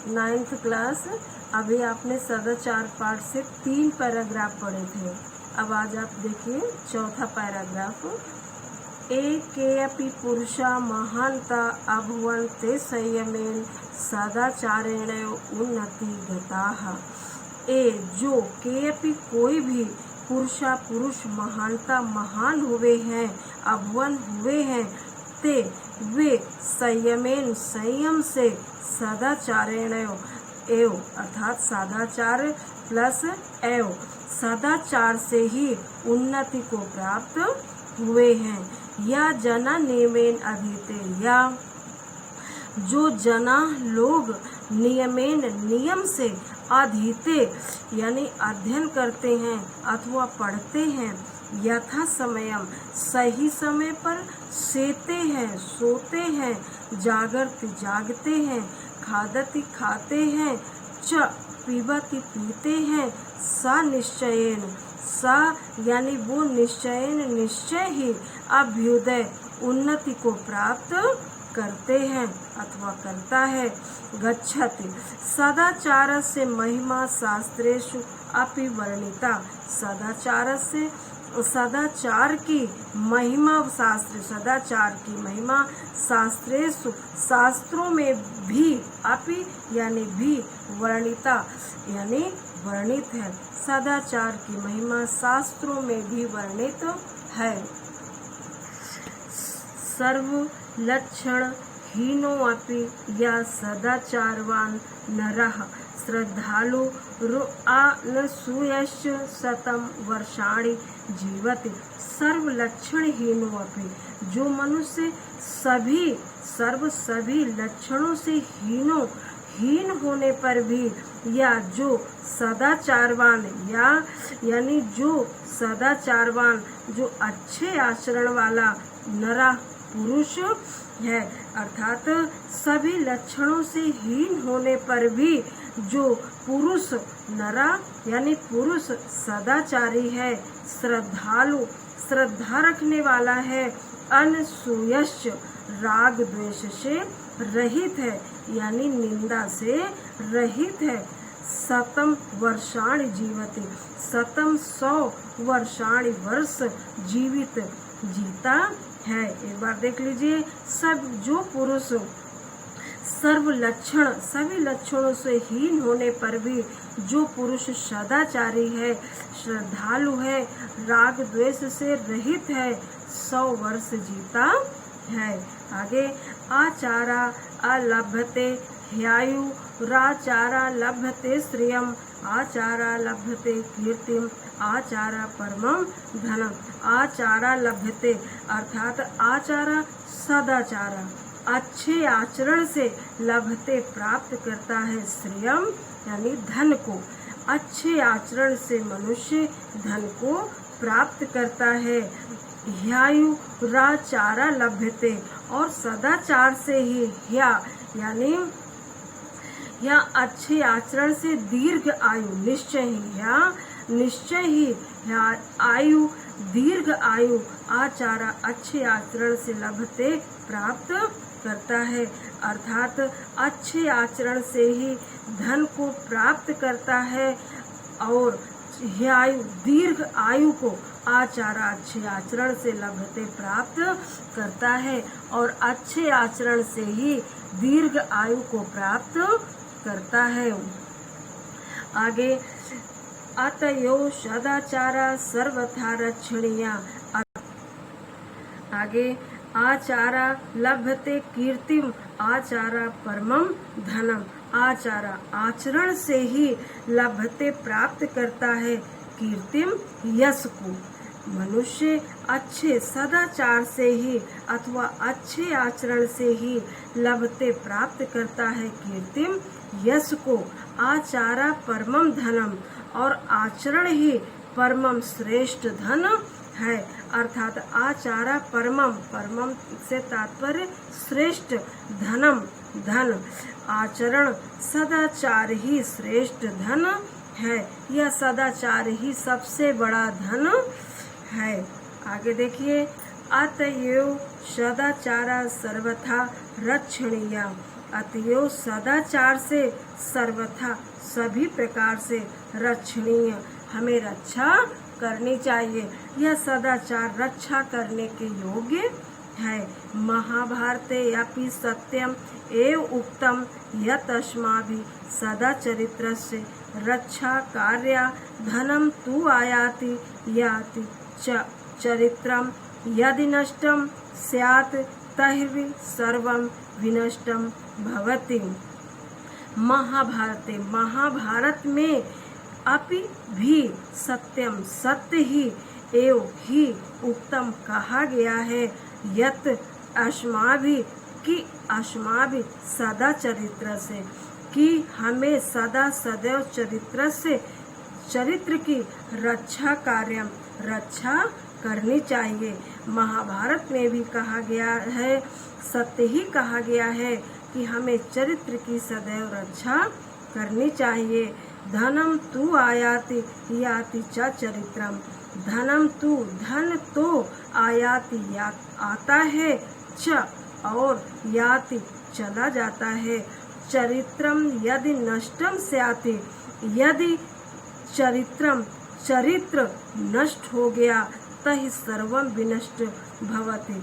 9th class. अभी आपने सदाचार पाठ से 3 पैराग्राफ पढ़े थे। अब आज आप देखिए चौथा पैराग्राफ। एकेऽपि पुरुषा महान्ता अभवन् ते संयमेन सदाचारेण उन्नति गताः। जो केऽपि कोई भी पुरुष महानता महान हुए हैं, अभवन हुए हैं, ते वे संयमेन संयम से सदाचारेण एव अर्थात सदाचार प्लस एव सदाचार से ही उन्नति को प्राप्त हुए हैं। या जना नियमेन अधीते, या जो जना लोग नियमेन नियम से अधीते यानी अध्ययन करते हैं अथवा पढ़ते हैं, यथा समयम सही समय पर, सेते हैं सोते हैं, जागरति जागते हैं, खादति खाते हैं, च पीबति पीते हैं, सा निश्चयेन सा यानी वो निश्चयेन निश्चय ही अभ्युदय उन्नति को प्राप्त करते हैं अथवा करता है। गच्छति सदाचार से महिमा शास्त्रेषु अपि वर्णिता। सदाचार से सदाचार की महिमा सदाचार की महिमा शास्त्रेषु शास्त्रों में भी अपि यानी भी वर्णिता यानी वर्णित है। सदाचार की महिमा शास्त्रों में भी वर्णित है। सर्व लक्षण हीनो अपि या सदाचारवान नरः श्रद्धालु अनसूयश्च शतं वर्षाणि जीवति। सर्व लक्षण हीनो अपि, जो मनुष्य सभी लक्षणों से हीन होने पर भी, या जो सदाचारवान यानी जो सदाचारवान जो अच्छे आचरण वाला नरा पुरुष है, अर्थात सभी लक्षणों से हीन होने पर भी जो पुरुष नरा यानी पुरुष सदाचारी है, श्रद्धालु श्रद्धा रखने वाला है, अनसूयश्च राग द्वेष से रहित है यानी निंदा से रहित है, शतम वर्षाणि जीवति 100 वर्षाणि वर्ष जीवित जीता है। एक बार देख लीजिए, सब जो पुरुष सभी लक्षणों से हीन होने पर भी जो पुरुष सदाचारी है, श्रद्धालु है, राग द्वेष से रहित है, 100 वर्ष जीता है। आगे आचारा अलभते ह्यायु राचारा लभते श्रियम आचारा लभते कीर्तिम आचारा परमम धनम। आचारा लभते अर्थात आचारा सदाचारा अच्छे आचरण से लभते प्राप्त करता है, श्रियम यानी धन को। अच्छे आचरण से मनुष्य धन को प्राप्त करता है। ह्यायु राचारा लभते और सदाचार से ही यानी अच्छे आचरण से दीर्घ आयु निश्चय ही आयु दीर्घ आयु आचारा अच्छे आचरण से लभते प्राप्त करता है, अर्थात अच्छे आचरण से ही धन को प्राप्त करता है। और आयु दीर्घ आयु को आचारा अच्छे आचरण से लभते प्राप्त करता है और अच्छे आचरण से ही दीर्घ आयु को प्राप्त करता है। आगे अतयो सदाचारा सर्वथा रक्षणीया। आगे आचारा लभते कीर्तिम आचारा परमम धनम। आचारा आचरण से ही लभते प्राप्त करता है कीर्तिम यश को। मनुष्य अच्छे सदाचार से ही अथवा अच्छे आचरण से ही लभते प्राप्त करता है कीर्तिम यश को। आचारा परमम धनम और आचरण ही परमम श्रेष्ठ धन है, अर्थात आचारा परमम से तात्पर्य श्रेष्ठ धनम धन। आचरण सदाचार ही श्रेष्ठ धन है, यह सदाचार ही सबसे बड़ा धन है। आगे देखिए, अतएव सदाचारा सर्वथा रक्षणीय। अतएव सदाचार से सर्वथा सभी प्रकार से रक्षणीय, हमें रक्षा करनी चाहिए। यह सदाचार रक्षा करने के योग्य है। महाभारते अपि सत्यम एव उक्तम यत् अस्माभिः सदाचरित्रस्य रक्षा कार्या धनम तु आयाति याति च चरित्रम यदि नष्टम स्यात् तर्हि सर्वं विनष्टम भवति। महाभारत में अपि भी सत्यम सत्य ही एव ही उत्तम कहा गया है यत् अस्माभिः कि अस्माभिः सदा चरित्र से कि हमें सदा सदैव चरित्र की रक्षा कार्य रक्षा करनी चाहिए। महाभारत में भी कहा गया है, सत्य ही कहा गया है कि हमें चरित्र की सदैव रक्षा करनी चाहिए। धनम तु आयाति याति च चरित्रम, धनम तु धन तो आयाति आता है, च और याति चला जाता है, चरित्रम यदि नष्टम स्याति, यदि चरित्र नष्ट हो गया तहि सर्वम विनष्ट भवति,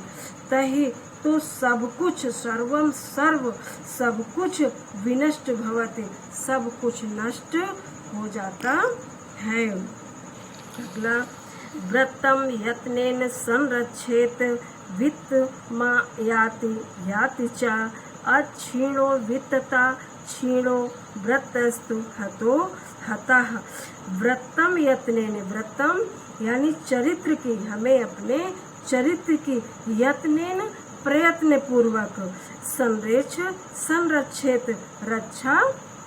तहि तो सब कुछ सर्वम सर्व सब कुछ विनष्ट भवति, सब कुछ नष्ट हो जाता है। अगला, व्रतम यत्नेन संरक्षेत वित्त मा याति याति च अक्षीणो वित्तता क्षीणो व्रतस्तु हतो हतः। व्रतम यत्नेन, व्रतम यानी चरित्र की, हमें अपने चरित्र की यत्नेन प्रयत्न पूर्वक संरक्षित रक्षा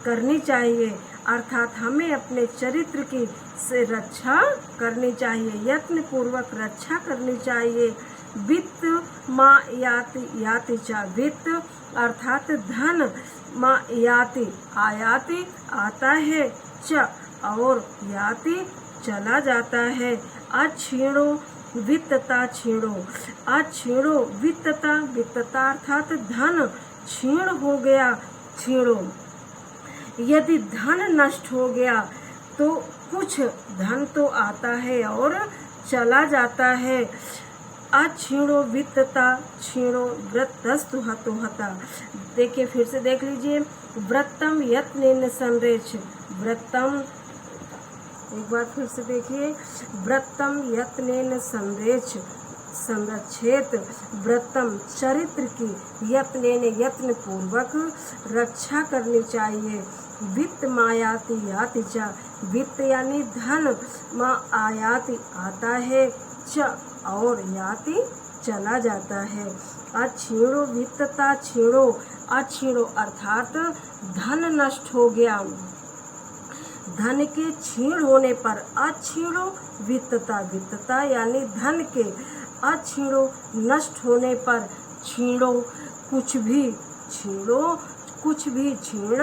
करनी चाहिए, अर्थात हमें अपने चरित्र की से रक्षा करनी चाहिए, यत्न पूर्वक रक्षा करनी चाहिए। वित्त मा याति च, वित्त अर्थात धन, मा याति आयाति आता है, च और याति चला जाता है। अक्षीणो वित्तता क्षीणो, अक्षीणो वित्तता, वित्तता अर्थात धन क्षीण हो गया, क्षीणो यदि धन नष्ट हो गया तो कुछ धन तो आता है और चला जाता है। अक्षीणो वित्तता क्षीणो व्रतस्तु हतो हता। देखिए फिर से देख लीजिए, व्रतम यत्नेन संरेच, व्रतम एक बार फिर से देखिए, व्रतम यत्नेन संरक्षेत, व्रतम चरित्र की यत्नेन यत्न पूर्वक रक्षा करनी चाहिए। वित्त मायाति याति च, वित्त यानी धन, मा आयाति आता है, च और याति चला जाता है। अक्षीणो वित्तता क्षीणो, अक्षीणो अर्थात धन नष्ट हो गया, धन के क्षीण होने पर अक्षीणो वित्तता, वित्तता यानी धन के अक्षीणो नष्ट होने पर क्षीणो कुछ भी क्षीण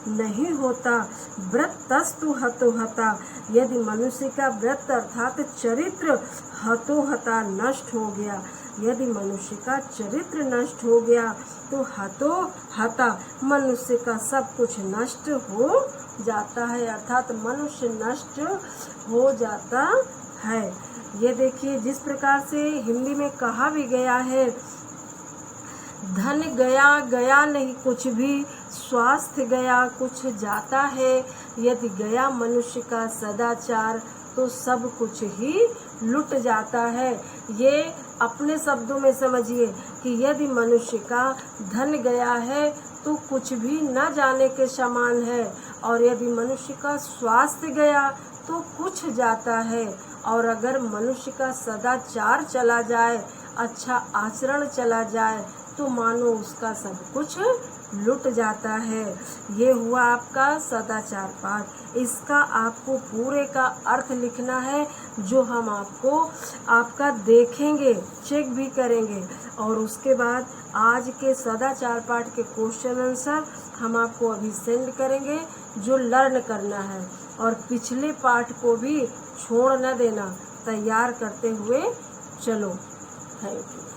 नहीं होता। व्रतस्तु हतो हता, यदि मनुष्य का व्रत अर्थात चरित्र हतो हता नष्ट हो गया, यदि मनुष्य का चरित्र नष्ट हो गया तो हतो हता मनुष्य का सब कुछ नष्ट हो जाता है, अर्थात मनुष्य नष्ट हो जाता है। ये देखिए जिस प्रकार से हिंदी में कहा भी गया है, धन गया गया नहीं कुछ भी, स्वास्थ्य गया कुछ जाता है। यदि गया मनुष्य का सदाचार तो सब कुछ ही लुट जाता है। ये अपने शब्दों में समझिए कि यदि मनुष्य का धन गया है तो कुछ भी न जाने के समान है, और यदि मनुष्य का स्वास्थ्य गया तो कुछ जाता है, और अगर मनुष्य का सदाचार चला जाए, अच्छा आचरण चला जाए तो मानो उसका सब कुछ लुट जाता है। ये हुआ आपका सदाचार पाठ। इसका आपको पूरे का अर्थ लिखना है, जो हम आपका देखेंगे, चेक भी करेंगे, और उसके बाद आज के सदाचार पाठ के क्वेश्चन आंसर हम आपको अभी सेंड करेंगे, जो लर्न करना है, और पिछले पाठ को भी छोड़ न देना, तैयार करते हुए चलो। Thank you.